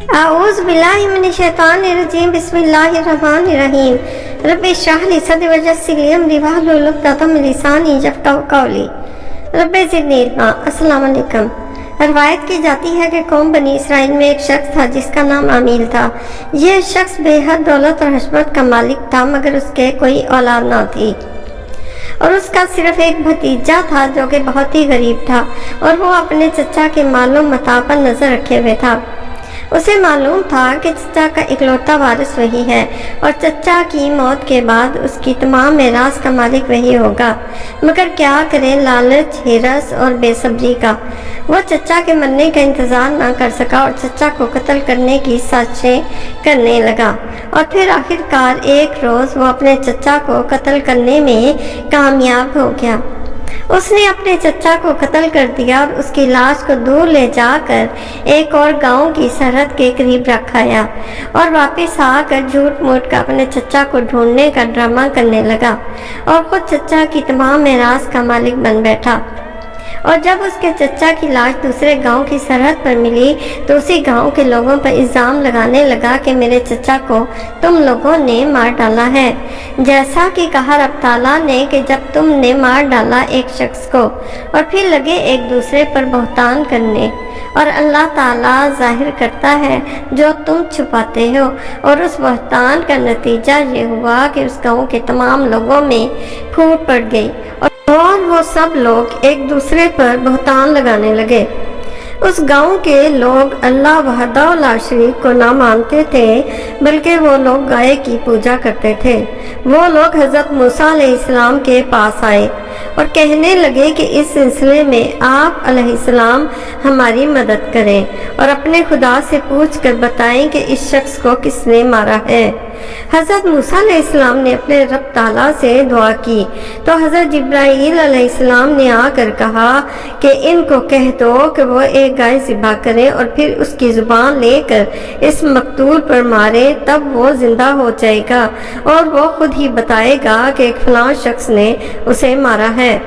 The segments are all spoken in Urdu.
اعوذ باللہ من الشیطان الرجیم بسم اللہ الرحمن الرحیم رب اشرح لی صدری ویسر لی امری واحلل عقدۃ من لسانی یفقہوا قولی رب زدنی علما۔ السلام علیکم۔ روایت کی جاتی ہے کہ قوم بنی اسرائیل میں ایک شخص تھا جس کا نام عامیل تھا۔ یہ شخص بے حد دولت اور حشمت کا مالک تھا، مگر اس کے کوئی اولاد نہ تھی اور اس کا صرف ایک بھتیجا تھا جو کہ بہت ہی غریب تھا، اور وہ اپنے چچا کے مال و متاع پر نظر رکھے ہوئے تھا۔ اسے معلوم تھا کہ چچا کا اکلوتا وارث وہی ہے اور چچا کی موت کے بعد اس کی تمام میراث کا مالک وہی ہوگا، مگر کیا کرے لالچ، ہرس اور بے صبری کا۔ وہ چچا کے مرنے کا انتظار نہ کر سکا اور چچا کو قتل کرنے کی سازشیں کرنے لگا، اور پھر آخرکار ایک روز وہ اپنے چچا کو قتل کرنے میں کامیاب ہو گیا۔ اس نے اپنے چچا کو قتل کر دیا اور اس کی لاش کو دور لے جا کر ایک اور گاؤں کی سرحد کے قریب رکھایا، اور واپس آ کر جھوٹ موٹ کر اپنے چچا کو ڈھونڈنے کا ڈرامہ کرنے لگا، اور خود چچا کی تمام میراث کا مالک بن بیٹھا۔ اور جب اس کے چچا کی لاش دوسرے گاؤں کی سرحد پر ملی تو اسی گاؤں کے لوگوں پر الزام لگانے لگا کہ میرے چچا کو تم لوگوں نے مار ڈالا ہے، جیسا کہ کہا رب تعالیٰ نے کہ جب تم نے مار ڈالا ایک شخص کو، اور پھر لگے ایک دوسرے پر بہتان کرنے، اور اللہ تعالیٰ ظاہر کرتا ہے جو تم چھپاتے ہو۔ اور اس بہتان کا نتیجہ یہ ہوا کہ اس گاؤں کے تمام لوگوں میں پھوٹ پڑ گئی، اور وہ سب لوگ ایک دوسرے پر بہتان لگانے لگے۔ اس گاؤں کے لوگ اللہ وحدہ لا شریک کو نہ مانتے تھے، بلکہ وہ لوگ گائے کی پوجا کرتے تھے۔ وہ لوگ حضرت موسیٰ علیہ السلام کے پاس آئے اور کہنے لگے کہ اس سلسلے میں آپ علیہ السلام ہماری مدد کریں اور اپنے خدا سے پوچھ کر بتائیں کہ اس شخص کو کس نے مارا ہے۔ حضرت موسیٰ علیہ السلام نے اپنے رب تعالیٰ سے دعا کی تو حضرت جبرائیل علیہ السلام نے آ کر کہا کہ ان کو کہہ دو کہ وہ ایک گائے ذبح کریں اور پھر اس کی زبان لے کر اس مقتول پر مارے، تب وہ زندہ ہو جائے گا اور وہ خود ہی بتائے گا کہ ایک فلاں شخص نے اسے مارا ہے۔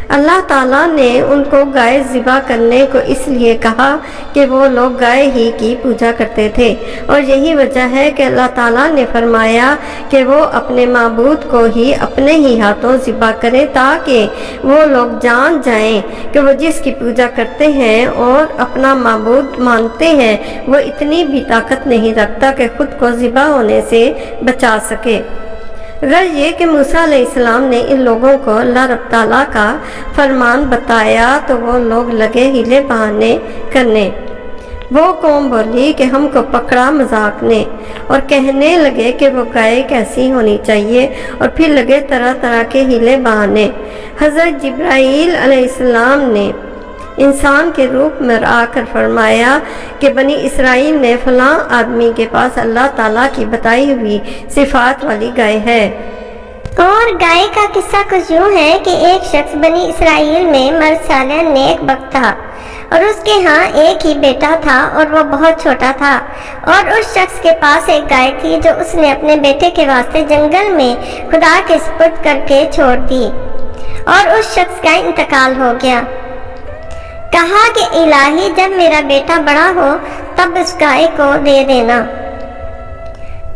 اللہ تعالیٰ نے ان کو گائے ذبح کرنے کو اس لیے کہا کہ وہ لوگ گائے ہی کی پوجا کرتے تھے، اور یہی وجہ ہے کہ اللہ تعالیٰ نے فرمایا کہ وہ اپنے معبود کو ہی اپنے ہی ہاتھوں ذبح کریں، تاکہ وہ لوگ جان جائیں کہ وہ جس کی پوجا کرتے ہیں اور اپنا معبود مانتے ہیں وہ اتنی بھی طاقت نہیں رکھتا کہ خود کو ذبح ہونے سے بچا سکے۔ غرض یہ کہ موسیٰ علیہ السلام نے ان لوگوں کو اللہ رب تعالیٰ کا فرمان بتایا تو وہ لوگ لگے ہیلے بہانے کرنے۔ وہ قوم بولی کہ ہم کو پکڑا مذاق نے، اور کہنے لگے کہ وہ گائے کیسی ہونی چاہیے، اور پھر لگے طرح طرح کے ہیلے بہانے۔ حضرت جبرائیل علیہ السلام نے انسان کے روپ میں آ کر فرمایا کہ بنی اسرائیل میں فلاں آدمی کے پاس اللہ تعالیٰ کی بتائی ہوئی صفات والی گائے ہے۔ اور گائے کا قصہ کچھ یوں ہے کہ ایک شخص بنی اسرائیل میں مرد صالح نیک بخت تھا، اور اس کے ہاں ایک ہی بیٹا تھا اور وہ بہت چھوٹا تھا، اور اس شخص کے پاس ایک گائے تھی جو اس نے اپنے بیٹے کے واسطے جنگل میں خدا کے سپرد کر کے چھوڑ دی، اور اس شخص کا انتقال ہو گیا۔ کہا کہ الہی جب میرا بیٹا بڑا ہو تب اس گائے کو دے دینا۔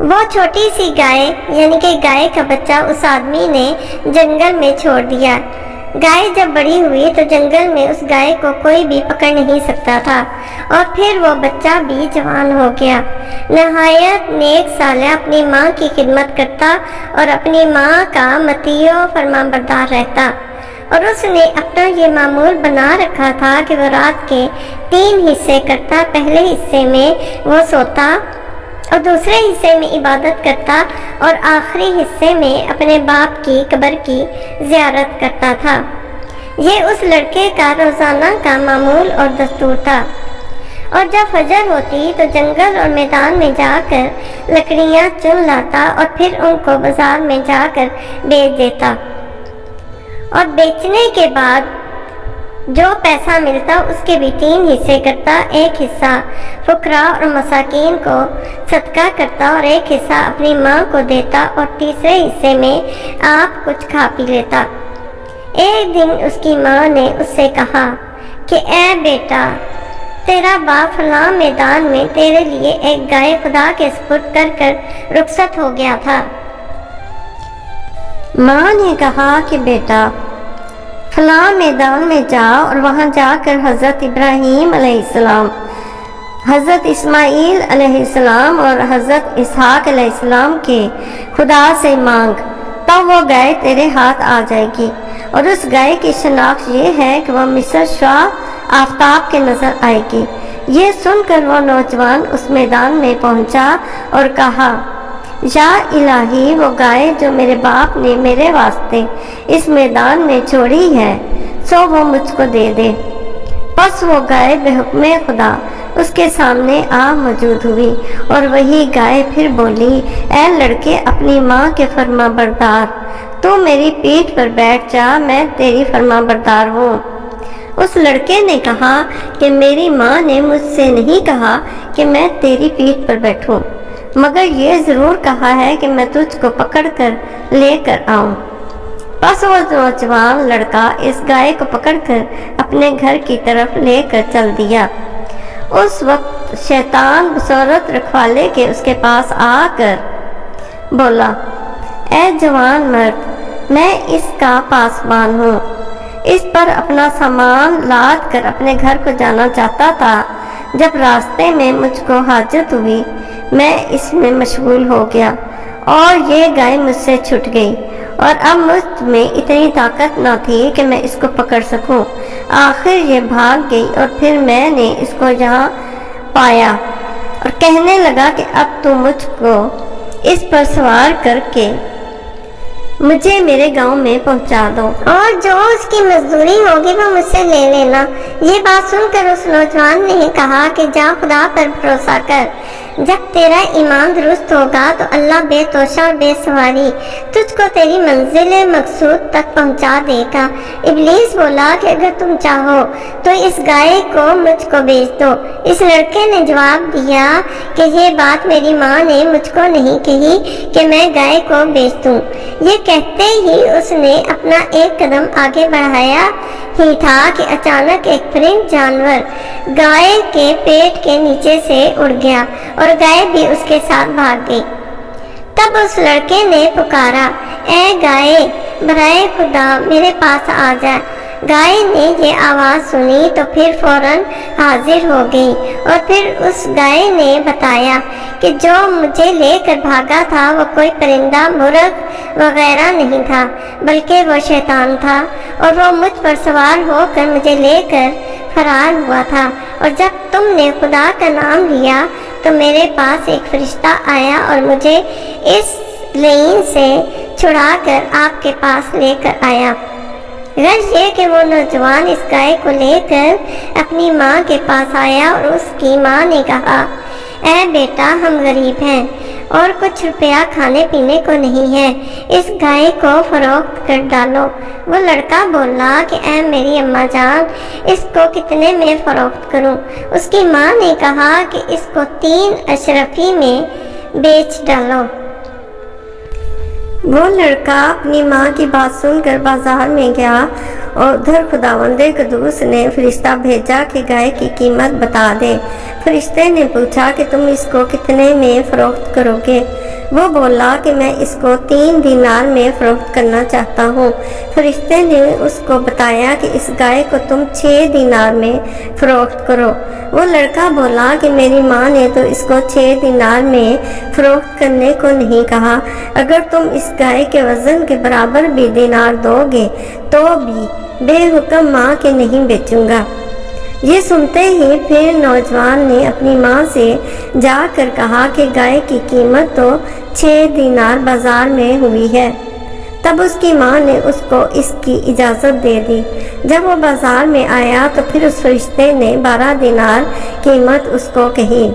وہ چھوٹی سی گائے یعنی کہ گائے کا بچہ اس آدمی نے جنگل میں چھوڑ دیا۔ گائے جب بڑی ہوئی تو جنگل میں اس گائے کو کوئی بھی پکڑ نہیں سکتا تھا، اور پھر وہ بچہ بھی جوان ہو گیا۔ نہایت نیک صالح اپنی ماں کی خدمت کرتا اور اپنی ماں کا مطیع و فرمانبردار رہتا، اور اس نے اپنا یہ معمول بنا رکھا تھا کہ وہ رات کے 3 حصے کرتا۔ پہلے حصے میں وہ سوتا اور دوسرے حصے میں عبادت کرتا، اور آخری حصے میں اپنے باپ کی قبر کی زیارت کرتا تھا۔ یہ اس لڑکے کا روزانہ کا معمول اور دستور تھا، اور جب فجر ہوتی تو جنگل اور میدان میں جا کر لکڑیاں چن لاتا اور پھر ان کو بازار میں جا کر بیچ دیتا، اور بیچنے کے بعد جو پیسہ ملتا اس کے بھی 3 حصے کرتا۔ ایک حصہ فقراء اور مساکین کو صدقہ کرتا اور ایک حصہ اپنی ماں کو دیتا، اور تیسرے حصے میں آپ کچھ کھا پی لیتا۔ ایک دن اس کی ماں نے اس سے کہا کہ اے بیٹا، تیرا باپ فلاں میدان میں تیرے لیے ایک گائے خدا کے سپرد کر رخصت ہو گیا تھا۔ ماں نے کہا کہ بیٹا فلاں میدان میں جا اور وہاں جا کر حضرت ابراہیم علیہ السلام، حضرت اسماعیل علیہ السلام اور حضرت اسحاق علیہ السلام کے خدا سے مانگ، تب وہ گائے تیرے ہاتھ آ جائے گی۔ اور اس گائے کی شناخت یہ ہے کہ وہ مصر شعاع آفتاب کے نظر آئے گی۔ یہ سن کر وہ نوجوان اس میدان میں پہنچا اور کہا، یا الہی، وہ گائے جو میرے باپ نے میرے واسطے اس میدان میں چھوڑی ہے سو وہ مجھ کو دے دے۔ پس وہ گائے بحکم خدا اس کے سامنے آ موجود ہوئی، اور وہی گائے پھر بولی، اے لڑکے اپنی ماں کے فرما بردار، تو میری پیٹھ پر بیٹھ جا، میں تیری فرما بردار ہوں۔ اس لڑکے نے کہا کہ میری ماں نے مجھ سے نہیں کہا کہ میں تیری پیٹھ پر بیٹھوں، مگر یہ ضرور کہا ہے کہ میں تجھ کو پکڑ کر لے کر آؤں۔ پس وہ نوجوان لڑکا اس گائے کو پکڑ کر اپنے گھر کی طرف لے کر چل دیا۔ اس وقت شیطان بصورت رکھوالے کے اس کے پاس آ کر بولا، اے جوان مرد، میں اس کا پاسبان ہوں، اس پر اپنا سامان لاد کر اپنے گھر کو جانا چاہتا تھا۔ جب راستے میں مجھ کو حاجت ہوئی، میں اس میں مشغول ہو گیا اور یہ گائے مجھ سے چھٹ گئی، اور اب مجھ میں اتنی طاقت نہ تھی کہ میں اس کو پکڑ سکوں۔ آخر یہ بھاگ گئی اور پھر میں نے اس کو یہاں پایا اور کہنے لگا کہ اب تو مجھ کو اس پر سوار کر کے مجھے میرے گاؤں میں پہنچا دو، اور جو اس کی مزدوری ہوگی وہ مجھ سے لے لینا۔ یہ بات سن کر اس نوجوان نے کہا کہ جا خدا پر بھروسہ کر، جب تیرا ایمان درست ہوگا تو اللہ بے توشہ اور بے سواری تجھ کو تیری منزل مقصود تک پہنچا دے گا۔ ابلیس بولا کہ اگر تم چاہو تو اس گائے کو مجھ کو بیچ دو۔ اس لڑکے نے جواب دیا کہ یہ بات میری ماں نے مجھ کو نہیں کہی کہ میں گائے کو بیچ دوں۔ یہ کہتے ہی اس نے اپنا ایک قدم آگے بڑھایا ہی تھا کہ اچانک ایک پرند جانور گائے کے پیٹ کے نیچے سے اڑ گیا اور گائے بھی اس کے ساتھ بھاگ گئی۔ تب اس لڑکے نے پکارا، اے گائے، برائے خدا میرے پاس آ جا۔ گائے نے یہ آواز سنی تو پھر فوراً حاضر ہو گئی، اور پھر اس گائے نے بتایا کہ جو مجھے لے کر بھاگا تھا وہ کوئی پرندہ، مرغ وغیرہ نہیں تھا، بلکہ وہ شیطان تھا، اور وہ مجھ پر سوار ہو کر مجھے لے کر فرار ہوا تھا۔ اور جب تم نے خدا کا نام لیا تو میرے پاس ایک فرشتہ آیا اور مجھے اس لعین سے چھڑا کر آپ کے پاس لے کر آیا۔ غرض یہ کہ وہ نوجوان اس گائے کو لے کر اپنی ماں کے پاس آیا، اور اس کی ماں نے کہا، اے بیٹا، ہم غریب ہیں اور کچھ روپیہ کھانے پینے کو نہیں ہے، اس گائے کو فروخت کر ڈالو۔ وہ لڑکا بولا کہ اے میری اماں جان، اس کو کتنے میں فروخت کروں؟ اس کی ماں نے کہا کہ اس کو 3 اشرفی میں بیچ ڈالو۔ وہ لڑکا اپنی ماں کی بات سن کر بازار میں گیا، اور ادھر خداوند قدوس نے فرشتہ بھیجا کہ گائے کی قیمت بتا دے۔ فرشتے نے پوچھا کہ تم اس کو کتنے میں فروخت کرو گے؟ وہ بولا کہ میں اس کو 3 دینار میں فروخت کرنا چاہتا ہوں۔ فرشتے نے اس کو بتایا کہ اس گائے کو تم 6 دینار میں فروخت کرو۔ وہ لڑکا بولا کہ میری ماں نے تو اس کو 6 دینار میں فروخت کرنے کو نہیں کہا، اگر تم اس گائے کے وزن کے برابر بھی دینار دو گے تو بھی بے حکم ماں کے نہیں بیچوں گا۔ یہ سنتے ہی پھر نوجوان نے اپنی ماں سے جا کر کہا کہ گائے کی قیمت تو 6 دینار بازار میں ہوئی ہے۔ تب اس کی ماں نے اس کو اس کی اجازت دے دی۔ جب وہ بازار میں آیا تو پھر اس فرشتے نے 12 دینار قیمت اس کو کہی۔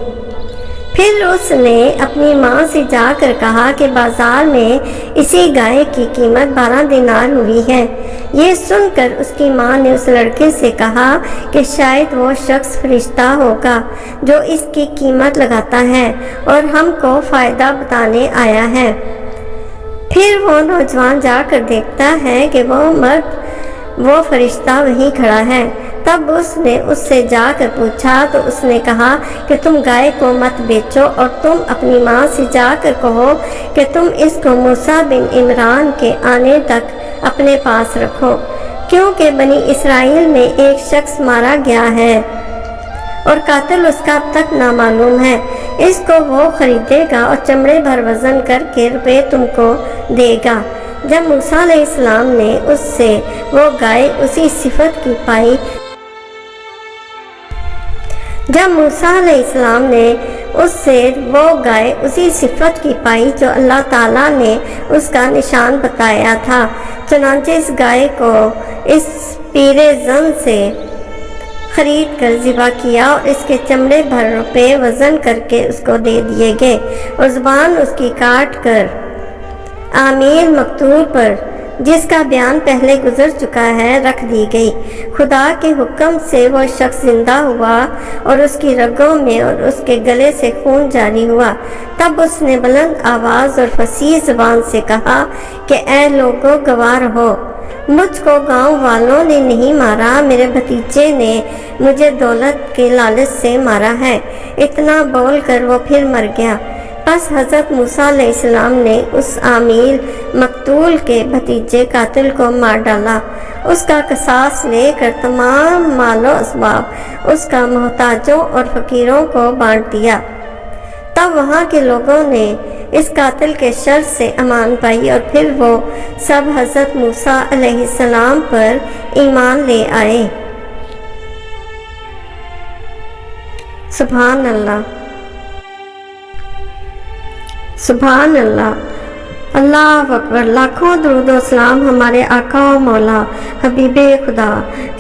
پھر اس نے اپنی ماں سے جا کر کہا کہ بازار میں اسی گائے کی قیمت 12 دینار ہوئی ہے۔ یہ سن کر اس کی ماں نے اس لڑکے سے کہا کہ شاید وہ شخص فرشتہ ہوگا جو اس کی قیمت لگاتا ہے اور ہم کو فائدہ بتانے آیا ہے۔ پھر وہ نوجوان جا کر دیکھتا ہے کہ وہ مرد، وہ فرشتہ وہیں کھڑا ہے۔ تب اس نے اس سے جا کر پوچھا تو اس نے کہا کہ تم گائے کو مت بیچو، اور تم اپنی ماں سے جا کر کہو کہ تم اس کو موسیٰ بن عمران کے آنے تک اپنے پاس رکھو، کیونکہ بنی اسرائیل میں ایک شخص مارا گیا ہے اور قاتل اس کا اب تک نامعلوم ہے۔ اس کو وہ خریدے گا اور چمڑے بھر وزن کر کے روپے تم کو دے گا۔ جب موسیٰ علیہ السلام نے اس سے وہ گائے اسی صفت کی پائی جو اللہ تعالیٰ نے اس کا نشان بتایا تھا، چنانچہ اس گائے کو اس پیرے زن سے خرید کر ذبح کیا اور اس کے چمڑے بھر روپے وزن کر کے اس کو دے دیے گئے، اور زبان اس کی کاٹ کر عامل مقتول پر، جس کا بیان پہلے گزر چکا ہے، رکھ دی گئی۔ خدا کے حکم سے وہ شخص زندہ ہوا اور اس کی رگوں میں اور اس کے گلے سے خون جاری ہوا۔ تب اس نے بلند آواز اور فصیح زبان سے کہا کہ اے لوگو، گواہ رہو، مجھ کو گاؤں والوں نے نہیں مارا، میرے بھتیجے نے مجھے دولت کے لالچ سے مارا ہے۔ اتنا بول کر وہ پھر مر گیا۔ پس حضرت موسیٰ علیہ السلام نے اس عامل مقتول کے بھتیجے قاتل کو مار ڈالا، اس کا قصاص لے کر تمام مال و اسباب اس کا محتاجوں اور فقیروں کو بانٹ دیا۔ تب وہاں کے لوگوں نے اس قاتل کے شر سے امان پائی، اور پھر وہ سب حضرت موسیٰ علیہ السلام پر ایمان لے آئے۔ سبحان اللہ، سبحان اللہ، اللہ اکبر۔ لاکھوں درود و سلام ہمارے آقا و مولا حبیب خدا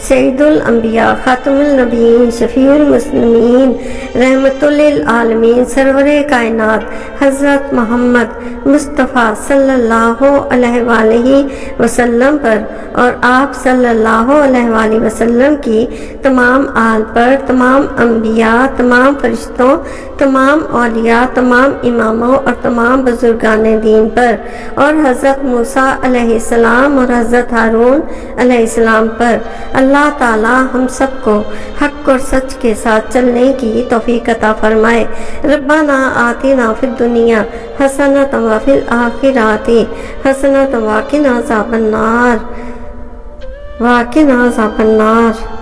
سید الانبیاء خاتم النبیین شفیع المسلمین رحمت للعالمین سرور کائنات حضرت محمد مصطفیٰ صلی اللہ علیہ وآلہ وسلم پر، اور آپ صلی اللہ علیہ وآلہ وسلم کی تمام آل پر، تمام انبیاء، تمام فرشتوں، تمام اولیاء، تمام اماموں اور تمام بزرگان دین پر، اور حضرت موسیٰ علیہ السلام اور حضرت ہارون علیہ السلام پر۔ اللہ تعالی ہم سب کو حق اور سچ کے ساتھ چلنے کی توفیق عطا فرمائے۔ ربنا آتنا فی الدنیا حسنۃ وفی الآخرۃ حسنۃ وقنا عذاب النار، وقنا عذاب النار۔